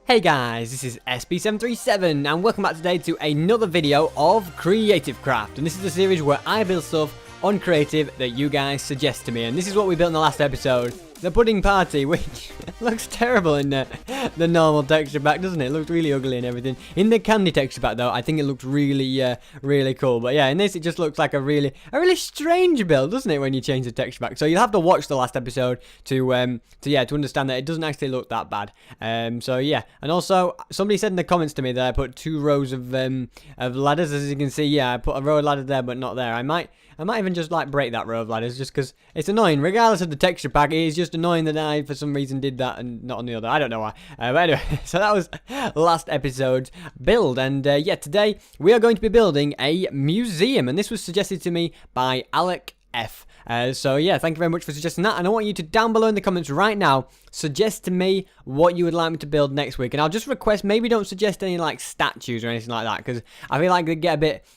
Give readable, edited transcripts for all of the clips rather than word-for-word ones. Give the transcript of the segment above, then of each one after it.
Hey guys, this is SB737 and welcome back today to another video of Creative Craft. And this is a series where I build stuff on creative that you guys suggest to me. And this is what we built in the last episode, the pudding party, which looks terrible in the normal texture pack, doesn't it? It looks really ugly and everything. In the candy texture pack though, I think it looked really really cool. But yeah, in this it just looks like a really strange build, doesn't it, when you change the texture pack? So you'll have to watch the last episode to understand that it doesn't actually look that bad. So yeah, and also somebody said in the comments to me that I put 2 rows of ladders. As you can see, yeah, I put a row of ladders there but not there. I might even just like break that row of ladders just because it's annoying. Regardless of the texture pack, it is just annoying that I for some reason did that and not on the other. I don't know why. But anyway, so that was last episode's build. And yeah, today we are going to be building a museum. And this was suggested to me by Alec F. So yeah, thank you very much for suggesting that, and I want you to down below in the comments right now suggest to me what you would like me to build next week. And I'll just request maybe don't suggest any like statues or anything like that, because I feel like they get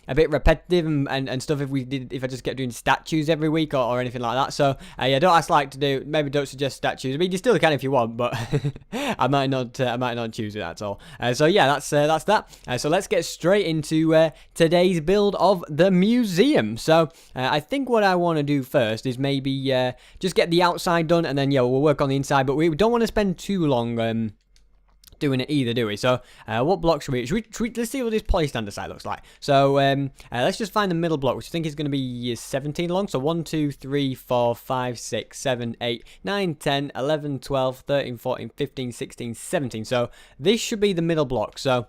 a bit repetitive and stuff if I just kept doing statues every week or anything like that. So yeah, don't maybe don't suggest statues. I mean, you still can if you want, but I might not choose it. That's all. So yeah, that's that. So let's get straight into today's build of the museum. So I think what I want to do first is maybe just get the outside done, and then yeah, we'll work on the inside. But we don't want to spend too long doing it either, do we? So what block should we let's see what this polystander side looks like. So let's just find the middle block, which I think is going to be 17 long. So 1 2 3 4 5 6 7 8 9 10 11 12 13 14 15 16 17. So this should be the middle block. So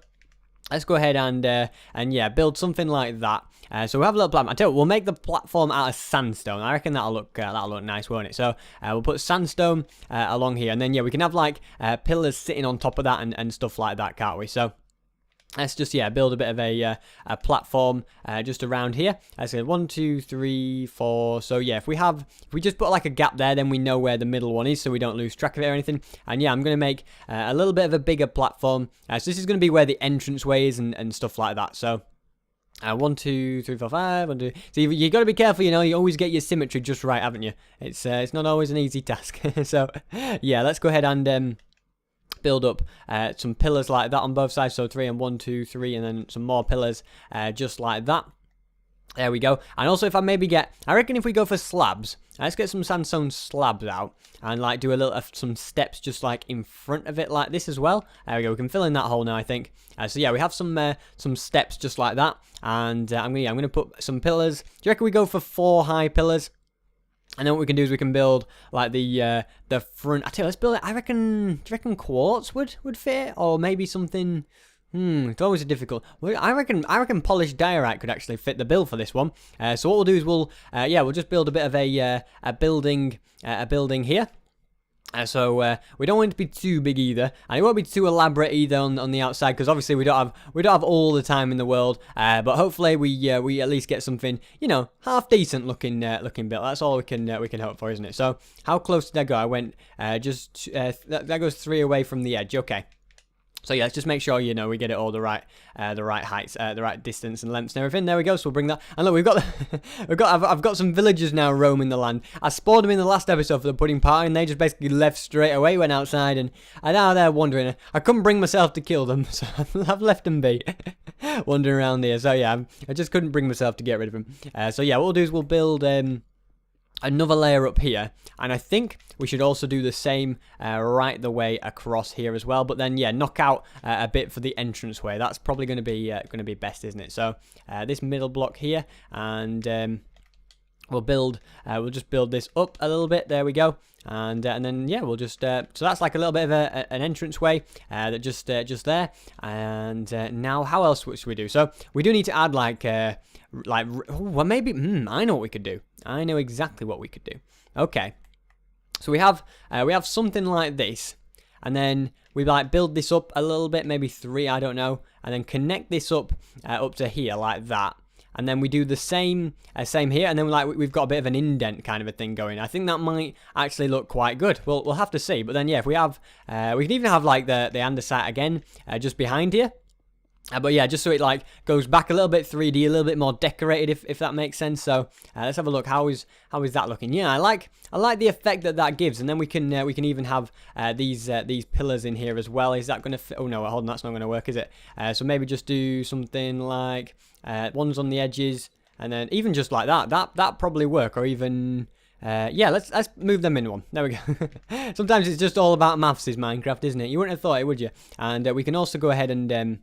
let's go ahead and yeah, build something like that. So we have a little platform. I tell you what, we'll make the platform out of sandstone. I reckon that'll look nice, won't it? So we'll put sandstone along here, and then yeah, we can have like pillars sitting on top of that and stuff like that, can't we? So let's just build a bit of a platform just around here. I said 1 2 3 4. So yeah, if we just put like a gap there, then we know where the middle one is, so we don't lose track of it or anything. And yeah, I'm gonna make a little bit of a bigger platform. So this is gonna be where the entranceway is and stuff like that. So 1 2 3 4 5 1 2. So you got to be careful, you know. You always get your symmetry just right, haven't you? It's not always an easy task. So yeah, let's go ahead and build up some pillars like that on both sides. So 3 and 1 2 3, and then some more pillars just like that. There we go. And also, if I reckon if we go for slabs, let's get some sandstone slabs out and like do some steps just like in front of it like this as well. There we go. We can fill in that hole now, I think. So yeah, we have some steps just like that, and I'm gonna put some pillars. Do you reckon we go for 4 high pillars? And then what we can do is we can build like the front. I tell you, let's build it. Do you reckon quartz would fit, or maybe something? It's always a difficult. Well, I reckon polished diorite could actually fit the bill for this one. So what we'll do is we'll just build a bit of a building here. So we don't want it to be too big either, and it won't be too elaborate either on the outside, because obviously we don't have all the time in the world. But hopefully we at least get something, you know, half decent looking built. That's all we can hope for, isn't it? So how close did I go? I went that goes 3 away from the edge. Okay. So yeah, let's just make sure, you know, we get it all the right heights, the right distance and lengths and everything. There we go. So we'll bring that. And look, I've got some villagers now roaming the land. I spawned them in the last episode for the pudding party, and they just basically left straight away, went outside, and now they're wandering. I couldn't bring myself to kill them, so I've left them be, wandering around here. So yeah, I just couldn't bring myself to get rid of them. So yeah, what we'll do is we'll build another layer up here, and I think we should also do the same right the way across here as well. But then yeah, knock out a bit for the entranceway. That's probably going to be best, isn't it? So this middle block here, and we'll just build this up a little bit. There we go. And then yeah, we'll just so that's like a little bit of an entranceway that just there. And now how else should we do? So we do need to add well, maybe I know what we could do. I know exactly what we could do. Okay, so we have something like this, and then we like build this up a little bit, maybe 3, I don't know, and then connect this up to here like that. And then we do the same here, and then we've got a bit of an indent kind of a thing going. I think that might actually look quite good. We'll have to see. But then yeah, if we can even have like the andesite again just behind here. But yeah, just so it like goes back a little bit 3D, a little bit more decorated, if that makes sense. So let's have a look. How is that looking? Yeah, I like the effect that gives, and then we can even have these pillars in here as well. Is that going to fit? Oh no, hold on, that's not going to work, is it? So maybe just do something like ones on the edges, and then even just like that. That probably work, or even. Yeah, let's move them in one. There we go. Sometimes it's just all about maths, is Minecraft, isn't it? You wouldn't have thought it, would you? And we can also go ahead and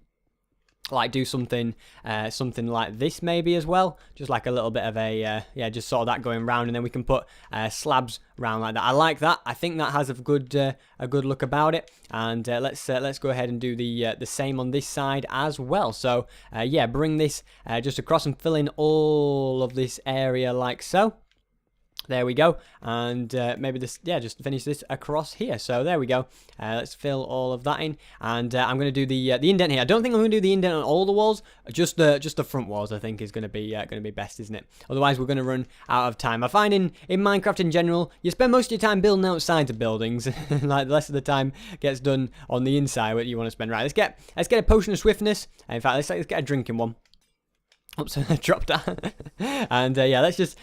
like do something like this maybe as well, just like a little bit of a yeah, just sort of that going round, and then we can put slabs round like that. I like that. I think that has a good look about it. And let's go ahead and do the same on this side as well. So yeah, bring this just across and fill in all of this area like so. There we go, and maybe this, yeah, just finish this across here. So there we go. Let's fill all of that in, and I'm going to do the indent here. I don't think I'm going to do the indent on all the walls, just the front walls. I think is going to be best, isn't it? Otherwise, we're going to run out of time. I find in Minecraft in general, you spend most of your time building outside the buildings, like the rest of the time gets done on the inside. What you want to spend, right? Let's get a potion of swiftness. In fact, let's get a drinking one. Oops, I dropped that. And yeah, let's just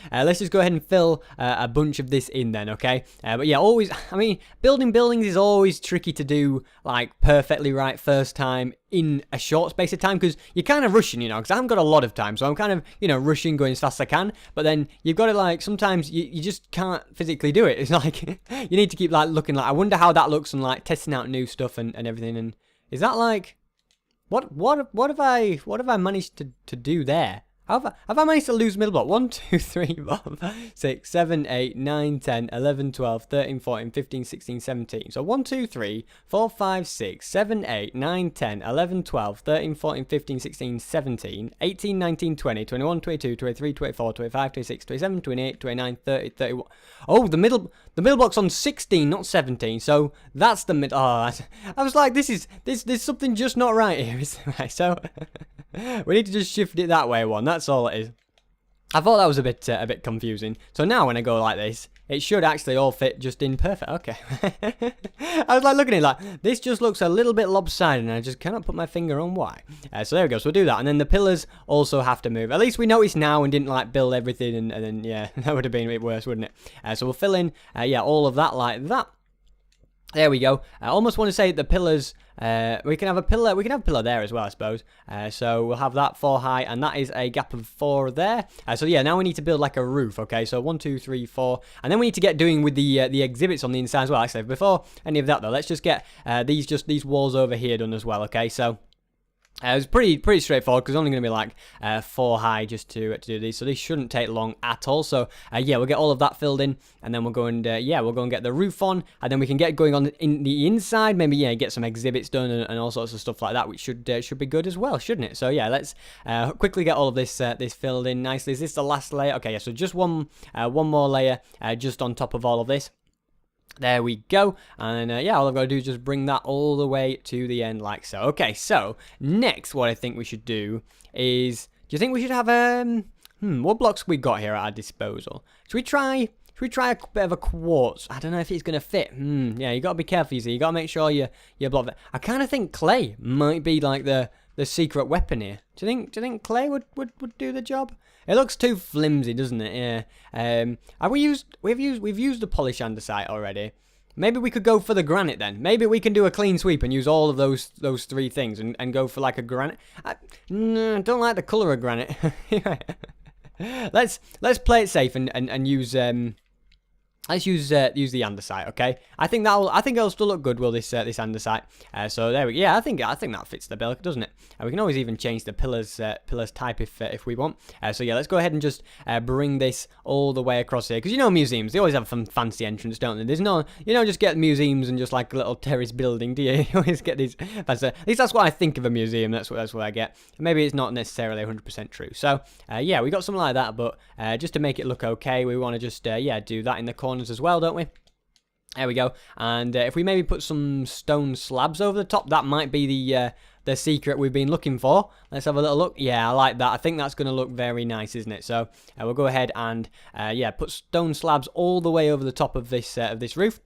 go ahead and fill a bunch of this in then, okay? But yeah, always, I mean, building buildings is always tricky to do like perfectly right first time in a short space of time, because you're kind of rushing, you know, because I haven't got a lot of time, so I'm kind of, you know, rushing, going as fast as I can. But then you've got to like, sometimes you just can't physically do it. It's like you need to keep like looking like, I wonder how that looks, and like testing out new stuff and everything. And is that like, what have I managed to do there? Have I managed to lose middle block? 1, 2, 3, 4, 6, 7, 8, 9, 10, 11, 12, 13, 14, 15, 16, 17. So 1, 2, 3, 4, 5, 6, 7, 8, 9, 10, 11, 12, 13, 14, 15, 16, 17, 18, 19, 20, 21, 22, 23, 24, 25, 26, 27, 28, 29, 30, 31. Oh, the middle block's on 16, not 17. So that's the mid. Oh, I was like, there's something just not right here. Right, so we need to just shift it that way one. That's all it is. I thought that was a bit confusing. So now when I go like this, it should actually all fit just in perfect. Okay. I was like looking at it like, this just looks a little bit lopsided, and I just cannot put my finger on why. So there we go. So we'll do that. And then the pillars also have to move. At least we noticed now and didn't like build everything, and then, yeah, that would have been a bit worse, wouldn't it? So we'll fill in, yeah, all of that like that. There we go. I almost want to say the pillars, we can have a pillar there as well, I suppose. So we'll have that 4 high, and that is a gap of 4 there. So yeah, now we need to build like a roof, okay? So 1, 2, 3, 4, and then we need to get doing with the exhibits on the inside as well. Actually, before any of that though, let's just get these walls over here done as well, okay? So it was pretty straightforward, because it's only going to be like 4 high just to do these, so these shouldn't take long at all. So yeah, we'll get all of that filled in, and then we'll go and yeah, we'll go and get the roof on, and then we can get going on in the inside. Maybe, yeah, get some exhibits done and all sorts of stuff like that, which should be good as well, shouldn't it? So yeah, let's quickly get all of this filled in nicely. Is this the last layer? Okay, yeah, so just one more layer just on top of all of this. There we go, and yeah, all I've got to do is just bring that all the way to the end like so. Okay, so next what I think we should do is, do you think we should have what blocks we got here at our disposal? Should we try a bit of a quartz? I don't know if it's going to fit. Yeah, you got to be careful, you see. You got to make sure you block that. I kind of think clay might be like the secret weapon here. Do you think clay would do the job? It looks too flimsy, doesn't it? Yeah. We've used the polished andesite already. Maybe we could go for the granite then. Maybe we can do a clean sweep and use all of those 3 things and go for like a granite. I don't like the color of granite. Let's play it safe and use let's use the andesite, okay? I think it'll still look good, will this andesite? So there we go. Yeah, I think that fits the bill, doesn't it? We can always even change the pillars type if we want. So yeah, let's go ahead and just bring this all the way across here, because you know museums, they always have some fancy entrance, don't they? There's no, you know, just get museums and just like a little terrace building, do you? You always get these fancy. At least that's what I think of a museum. That's what I get. Maybe it's not necessarily 100% true. So yeah, we got something like that, but just to make it look okay, we want to just yeah, do that in the corner as well, don't we? There we go. And if we maybe put some stone slabs over the top, that might be the secret we've been looking for. Let's have a little look. Yeah, I like that. I think that's going to look very nice, isn't it? So we'll go ahead and yeah, put stone slabs all the way over the top of this roof.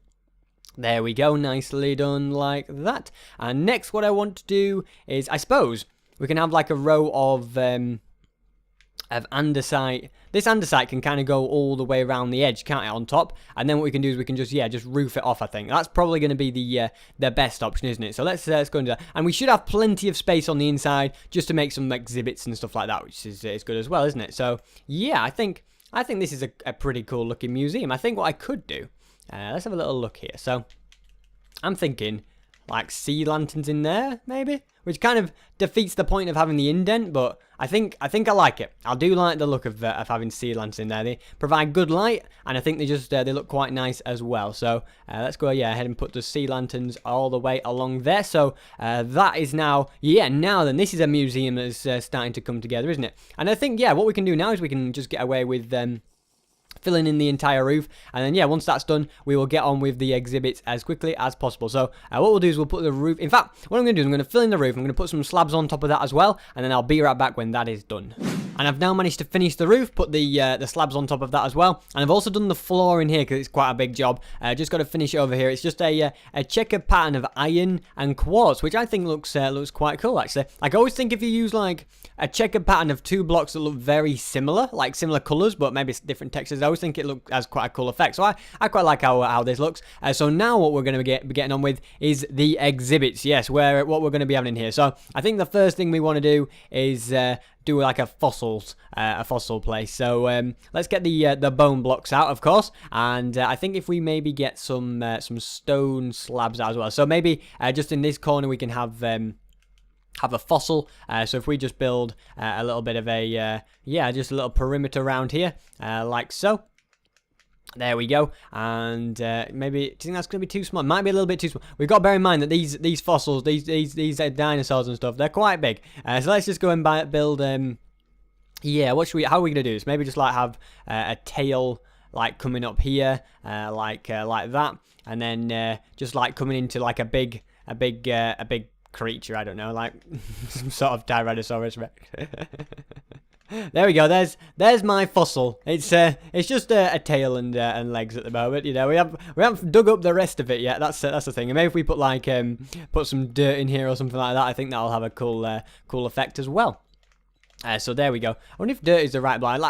There we go, nicely done like that. And next what I want to do is, I suppose, we can have like a row of andesite. This andesite can kind of go all the way around the edge, can't it, on top? And then what we can do is we can just, just roof it off, I think. That's probably going to be the best option, isn't it? So let's go into that. And we should have plenty of space on the inside just to make some exhibits and stuff like that, which is good as well, isn't it? So, yeah, I think this is a pretty cool looking museum. I think what I could do, let's have a little look here. So, I'm thinking like sea lanterns in there, maybe? Which kind of defeats the point of having the indent, but I think I like it. I do like the look of having sea lanterns in there. They provide good light, and I think they just they look quite nice as well. So let's go ahead and put the sea lanterns all the way along there. So that is now, now then this is a museum that's starting to come together, isn't it? And I think, what we can do now is we can just get away with filling in the entire roof, and then once that's done, we will get on with the exhibits as quickly as possible. So what we'll do is we'll put the roof, in fact, what I'm going to do is I'm going to fill in the roof, I'm going to put some slabs on top of that as well, and then I'll be right back when that is done. And I've now managed to finish the roof, put the slabs on top of that as well, and I've also done the floor in here because it's quite a big job. Just got to finish it over here. It's just a checkered pattern of iron and quartz, which I think looks quite cool actually. Like, I always think if you use like a checkered pattern of two blocks that look very similar, like similar colours but maybe different textures, I always think it has quite a cool effect. So I quite like how this looks. So now what we're going to be getting on with is the exhibits. Yes, what we're going to be having in here. So I think the first thing we want to do is do like a fossil place. So let's get the bone blocks out, of course, and I think if we maybe get some stone slabs out as well. So maybe just in this corner we can have a fossil. So if we just build a little bit of a just a little perimeter around here, like so. There we go. And maybe, do you think that's going to be too small? Might be a little bit too small. We've got to bear in mind that these fossils, these dinosaurs and stuff, they're quite big. So let's just go and build. How are we going to do this? Maybe just like have a tail like coming up here, like that, and then just like coming into like a big creature. I don't know, like some sort of Tyrannosaurus Rex. There we go. There's my fossil. It's just a tail and legs at the moment. You know, we haven't dug up the rest of it yet. That's the thing. And maybe if we put like put some dirt in here or something like that, I think that'll have a cool effect as well. So there we go. I wonder if dirt is the right blend.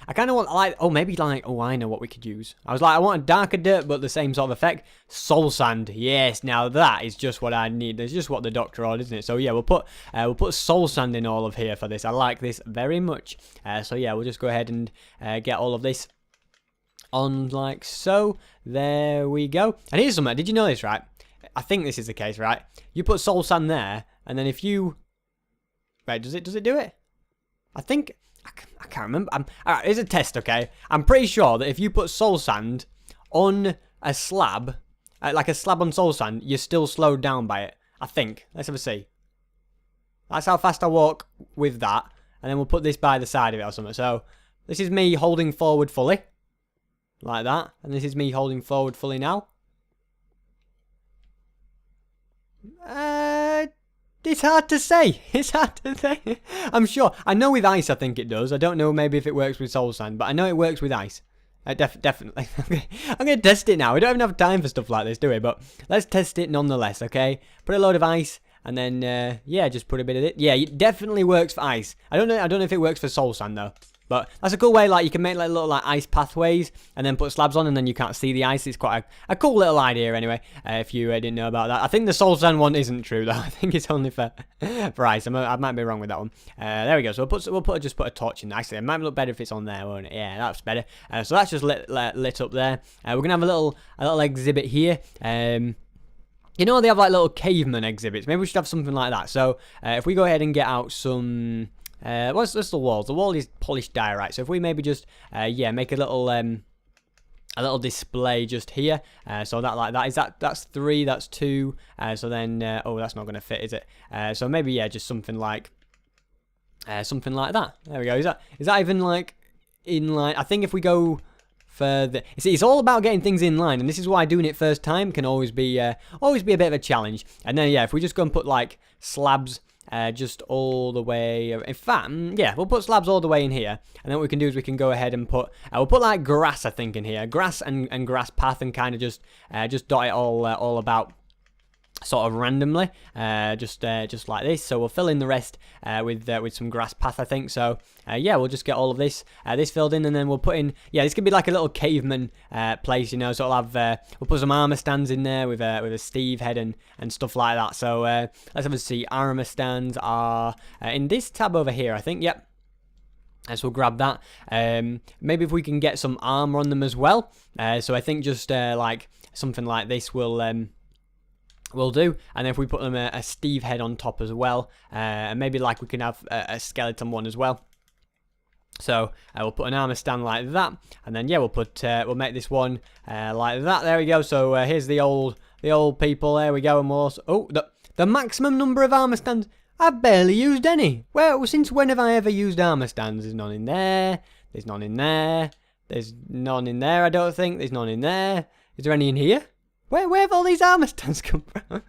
I kind of want I know what we could use. I was like, I want a darker dirt, but the same sort of effect. Soul sand. Yes, now that is just what I need. That's just what the doctor ordered, isn't it? So yeah, we'll put soul sand in all of here for this. I like this very much. So yeah, we'll just go ahead and get all of this on like so. There we go. And here's something. Did you know this, right? I think this is the case, right? You put soul sand there, and then if you does it do it? I think. I can't remember. Alright, here's a test, okay? I'm pretty sure that if you put soul sand on a slab, like a slab on soul sand, you're still slowed down by it. I think. Let's have a see. That's how fast I walk with that. And then we'll put this by the side of it or something. So, this is me holding forward fully. Like that. And this is me holding forward fully now. It's hard to say. It's hard to say. I'm sure. I know with ice I think it does. I don't know maybe if it works with soul sand, but I know it works with ice. Definitely. I'm going to test it now. We don't even have time for stuff like this, do we? But let's test it nonetheless, okay? Put a load of ice and then, just put a bit of it. Yeah, it definitely works for ice. I don't know if it works for soul sand, though. But that's a cool way, like, you can make like little like ice pathways and then put slabs on and then you can't see the ice. It's quite a cool little idea anyway, if you didn't know about that. I think the soul sand one isn't true, though. I think it's only for ice. I might be wrong with that one. There we go. So we'll just put a torch in. Actually, it might look better if it's on there, won't it? Yeah, that's better. So that's just lit up there. We're going to have a little exhibit here. You know, they have like little caveman exhibits. Maybe we should have something like that. So if we go ahead and get out some... what's the walls? The wall is polished diorite. So if we maybe just, make a little display just here. So that like that. That's 3. That's 2. So then, that's not going to fit, is it? So maybe just something like that. There we go. Is that even like in line? I think if we go further, you see, it's all about getting things in line, and this is why doing it first time can always be a bit of a challenge. And then if we just go and put like slabs. Just all the way. In fact, we'll put slabs all the way in here, and then what we can do is we can go ahead and put. We'll put like grass, I think, in here, grass and grass path, and kind of just dot it all about sort of randomly, just like this. So we'll fill in the rest with some grass path, I think. So yeah, we'll just get all of this filled in, and then we'll put in, yeah, this could be like a little caveman place, you know. So we'll put some armor stands in there with a Steve head and stuff like that. So let's have a see. Armor stands are in this tab over here, I think. Yep. So we'll grab that. Maybe if we can get some armor on them as well. So I think just like something like this will do, and then if we put them a Steve head on top as well, and maybe like we can have a skeleton one as well. So we'll put an armor stand like that, and then yeah, we'll make this one like that. There we go. So here's the old people. There we go. And we'll also, the maximum number of armor stands. I've barely used any. Well, since when have I ever used armor stands? There's none in there. There's none in there. There's none in there. I don't think there's none in there. Is there any in here? Where have all these armor stands come from?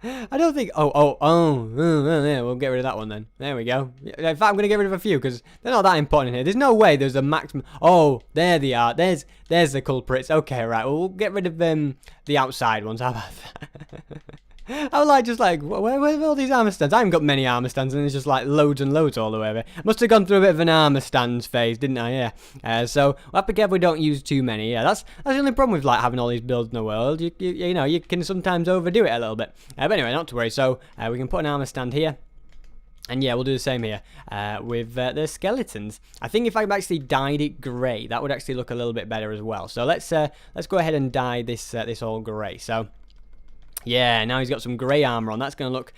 I don't think. Yeah, we'll get rid of that one then. There we go. In fact, I'm gonna get rid of a few because they're not that important in here. There's no way there's a maximum. Oh, there they are. There's the culprits. Okay, right. Well, we'll get rid of the outside ones. How about that? I was like, just like, where are all these armor stands? I haven't got many armor stands, and there's just like loads and loads all the way over. Must have gone through a bit of an armor stands phase, didn't I? Yeah. So we'll have to be careful we don't use too many. Yeah, that's the only problem with like having all these builds in the world. You know, you can sometimes overdo it a little bit. But anyway, not to worry. So we can put an armor stand here. And yeah, we'll do the same here with the skeletons. I think if I actually dyed it grey, that would actually look a little bit better as well. So let's go ahead and dye this all grey. So. Yeah, now he's got some grey armor on. That's gonna look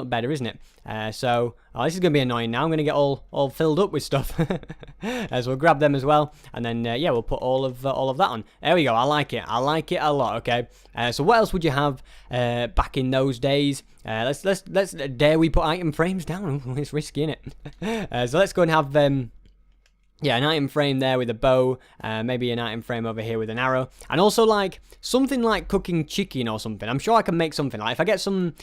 better, isn't it? So this is gonna be annoying. Now I'm gonna get all filled up with stuff. So we'll grab them as well, and then yeah, we'll put all of that on. There we go. I like it. I like it a lot. Okay. So what else would you have back in those days? Let's dare we put item frames down? It's risky, isn't it? So let's go and have yeah, an item frame there with a bow, maybe an item frame over here with an arrow, and also like something like cooking chicken or something. I'm sure I can make something like if I get some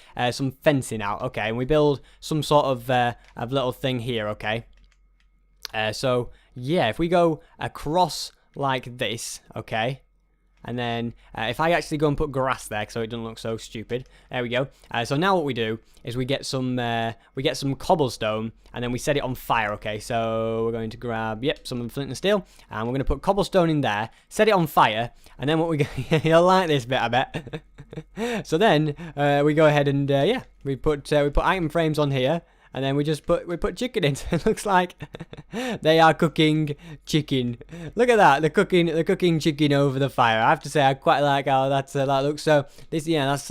fencing out, okay, and we build some sort of little thing here, okay. So yeah, if we go across like this, okay. And then if I actually go and put grass there so it doesn't look so stupid. There we go. So now what we do is we get some cobblestone and then we set it on fire, okay? So we're going to grab, yep, some flint and steel, and we're going to put cobblestone in there, set it on fire, and then what we go, you'll like this bit, I bet. So then we go ahead and yeah, we put item frames on here. And then we put chicken in. So it looks like they are cooking chicken. Look at that. They're cooking chicken over the fire. I have to say I quite like how that looks. So this, yeah, that's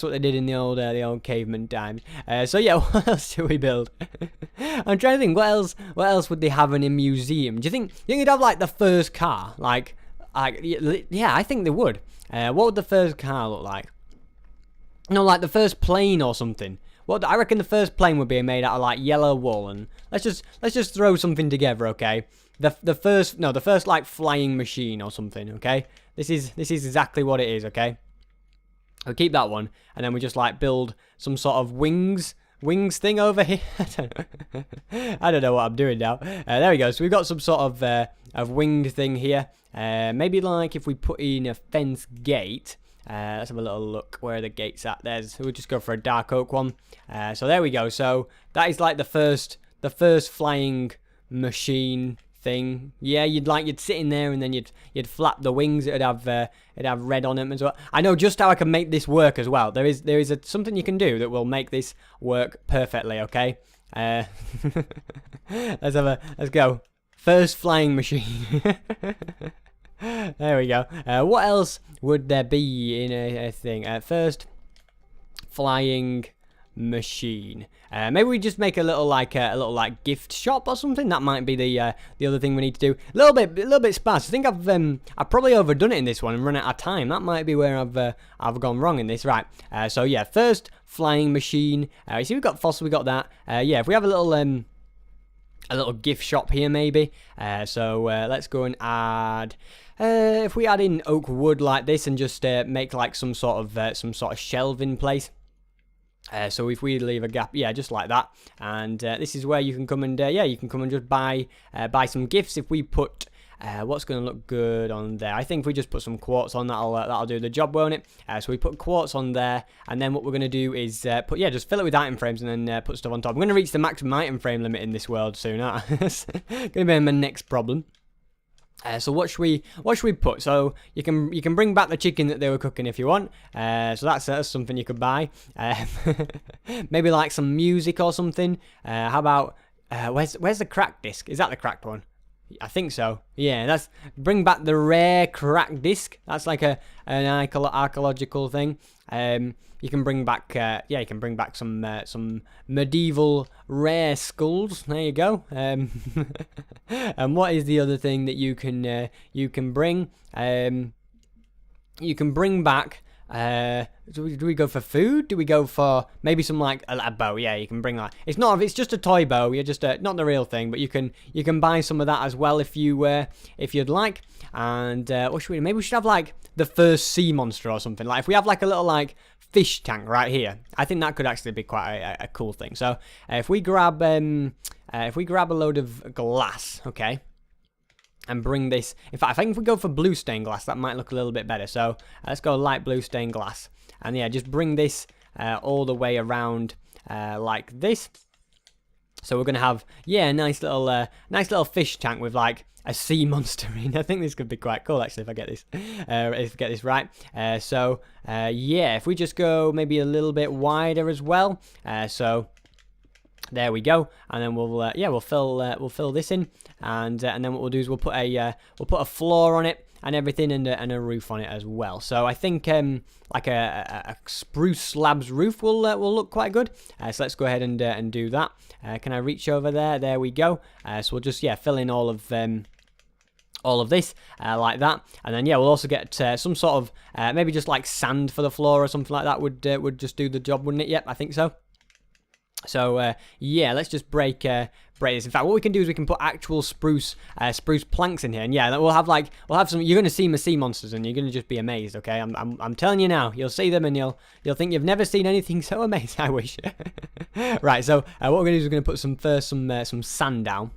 what they did in the old caveman time. So yeah, what else do we build? I'm trying to think. What else would they have in a museum? Do you think they'd have like the first car? Like yeah, I think they would. What would the first car look like? No, like the first plane or something. Well, I reckon the first plane would be made out of like yellow wool, and let's just throw something together, okay? The first like flying machine or something, okay? This is exactly what it is, okay? We'll keep that one, and then we just like build some sort of wings thing over here. I don't know what I'm doing now. There we go. So we've got some sort of winged thing here. Maybe like if we put in a fence gate. Let's have a little look where the gate's at. We'll just go for a dark oak one. So there we go. So that is like the first flying machine thing. Yeah, you'd sit in there and then you'd flap the wings. It'd have red on them as well. I know just how I can make this work as well. There is something you can do that will make this work perfectly. Okay. Let's go. First flying machine. There we go. What else would there be in a thing? First flying machine. Maybe we just make a little gift shop or something. That might be the other thing we need to do. A little bit sparse. I think I've probably overdone it in this one and run out of time. That might be where I've gone wrong in this. Right. So yeah, first flying machine. You see, we've got fossil. We got that. Yeah, if we have a little gift shop here, maybe. So let's go and add. If we add in oak wood like this and just make like some sort of shelving place. So if we leave a gap, yeah, just like that, and this is where you can come and you can come and just buy some gifts. If we put what's going to look good on there? I think if we just put some quartz on, that'll do the job, won't it? So we put quartz on there, and then what we're going to do is just fill it with item frames and then put stuff on top. I'm going to reach the maximum item frame limit in this world soon. That's going to be my next problem. So what should we put? So you can bring back the chicken that they were cooking if you want. So that's something you could buy. Maybe like some music or something. How about where's the cracked disc? Is that the cracked one? I think so. Yeah, bring back the rare cracked disc. That's like an archaeological thing. You can bring back some medieval rare skulls. There you go. And what is the other thing that you can bring? You can bring back. Do we go for food? Do we go for maybe some like a bow? Yeah, you can bring that. It's just a toy bow. You're just not the real thing, but you can buy some of that as well if you'd like. And what should we? Maybe we should have like the first sea monster or something. Like if we have like a little like fish tank right here, I think that could actually be quite a cool thing. So if we grab a load of glass, okay. And bring this. In fact, I think if we go for blue stained glass, that might look a little bit better. So let's go light blue stained glass. And yeah, just bring this all the way around like this. So we're gonna have a nice little fish tank with like a sea monster in. I think this could be quite cool actually if I get this right. If we just go maybe a little bit wider as well. There we go, and then we'll fill this in, and then what we'll do is we'll put a floor on it and everything, and a roof on it as well. So I think like a spruce slabs roof will look quite good. So let's go ahead and do that. Can I reach over there? There we go. So we'll just fill in all of this like that, and then we'll also get some sort of maybe just like sand for the floor or something like that would just do the job, wouldn't it? Yep, I think so. So let's just break this. In fact, what we can do is we can put actual spruce planks in here, and we'll have some. You're going to see my sea monsters, and you're going to just be amazed. Okay, I'm telling you now. You'll see them, and you'll think you've never seen anything so amazing. I wish. Right. So what we're going to do is we're going to put some sand down.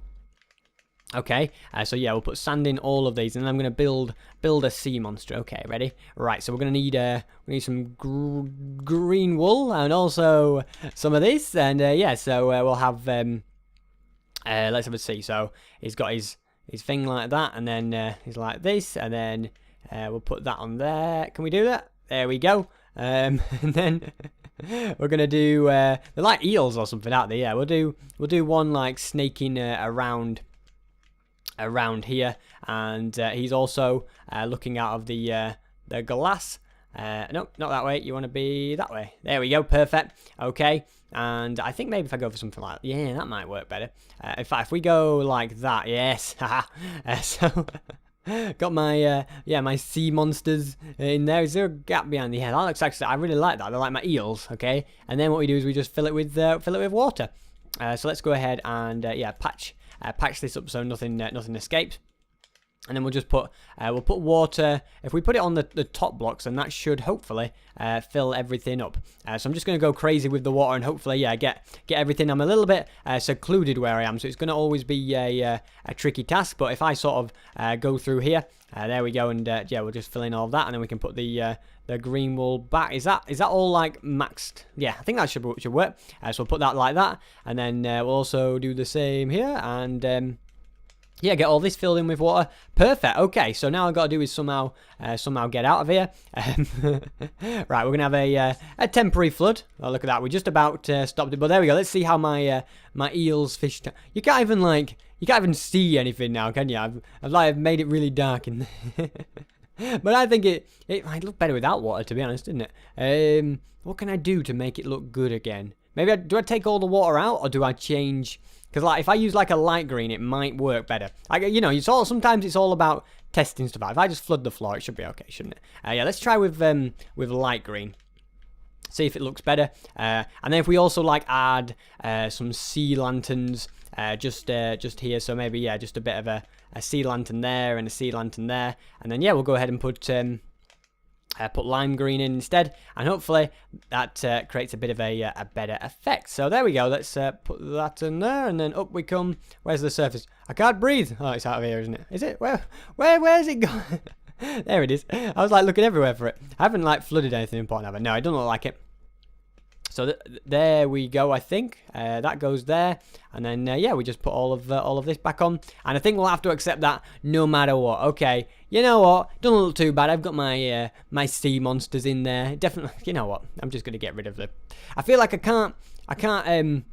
Okay, we'll put sand in all of these, and then I'm going to build a sea monster. Okay, ready? Right, so we're going to need some green wool and also some of this, and we'll have let's have a see. So he's got his thing like that, and then he's like this, and then we'll put that on there. Can we do that? There we go. And then we're gonna do they're like eels or something, aren't they? Yeah, we'll do one like snaking around here, and he's also looking out of the glass. No, not that way. You want to be that way. There we go. Perfect. Okay. And I think maybe if I go for something like that, that might work better. In fact, if we go like that, yes. So got my my sea monsters in there. Is there a gap behind the head? That looks actually, I really like that. They're like my eels. Okay. And then what we do is we just fill it with water. So let's go ahead and patch this up so nothing escapes, and then we'll just put water. If we put it on the top blocks, then that should hopefully fill everything up. So I'm just going to go crazy with the water and hopefully get everything. I'm a little bit secluded where I am, so it's going to always be a tricky task. But if I sort of go through here, there we go, and we'll just fill in all of that, and then we can put the green wool back. Is that all like maxed? Yeah, I think that should work. So we'll put that like that, and then we'll also do the same here, and get all this filled in with water. Perfect. Okay, so now I've got to do is somehow get out of here. Right, we're gonna have a temporary flood. Oh, look at that. We just about stopped it, but there we go. Let's see how my eels fish. You can't even see anything now, can you? I've made it really dark in there. But I think it might look better without water, to be honest, didn't it? What can I do to make it look good again? Maybe do I take all the water out, or do I change? Because like if I use like a light green, it might work better. Sometimes it's all about testing stuff out. If I just flood the floor, it should be okay, shouldn't it? Let's try with light green. See if it looks better. And then if we also like add some sea lanterns just here, so maybe just a bit of a sea lantern there and a sea lantern there, and then we'll go ahead and put put lime green in instead, and hopefully that creates a bit of a better effect. So there we go. Let's put that in there, and then up we come. Where's the surface? I can't breathe. Oh, it's out of here, isn't it? Is it? Where's it going? There it is. I was like looking everywhere for it. I haven't like flooded anything important, have I? No, it doesn't look like it. So there we go. I think that goes there, and then yeah, we just put all of this back on, and I think we'll have to accept that no matter what. Okay, you know what? Don't look too bad. I've got my my sea monsters in there. Definitely. You know what? I'm just gonna get rid of them. I feel like I can't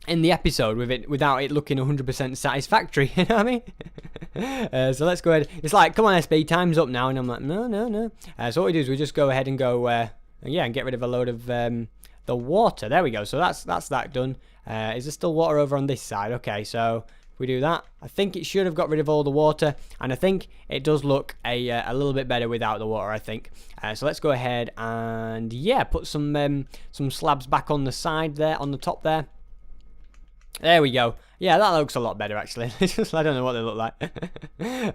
end the episode with it without it looking 100% satisfactory. You know what I mean? So let's go ahead. It's like, come on, SB, time's up now, and I'm like, no. So what we do is we just go ahead and go, yeah, and get rid of a load of the water. There we go. So that's that done. Is there still water over on this side? Okay, so if we do that, I think it should have got rid of all the water, and I think it does look a little bit better without the water, I think. So let's go ahead and yeah, put some slabs back on the side there, on the top there. There we go. Yeah, that looks a lot better, actually. I don't know what they look like.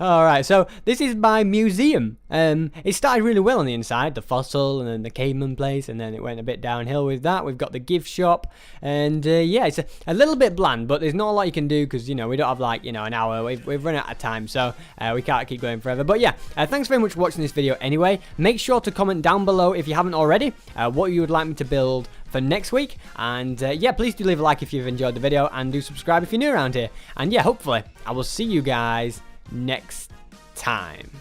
Alright, so this is my museum. It started really well on the inside, the fossil, and then the caveman place, and then it went a bit downhill with that. We've got the gift shop, and yeah, it's a little bit bland, but there's not a lot you can do, because, you know, we don't have, like, you know, an hour. We've run out of time, so we can't keep going forever. But yeah, thanks very much for watching this video anyway. Make sure to comment down below, if you haven't already, what you would like me to build for next week, and yeah, please do leave a like if you've enjoyed the video, and do subscribe if you're new around here, and yeah, hopefully I will see you guys next time.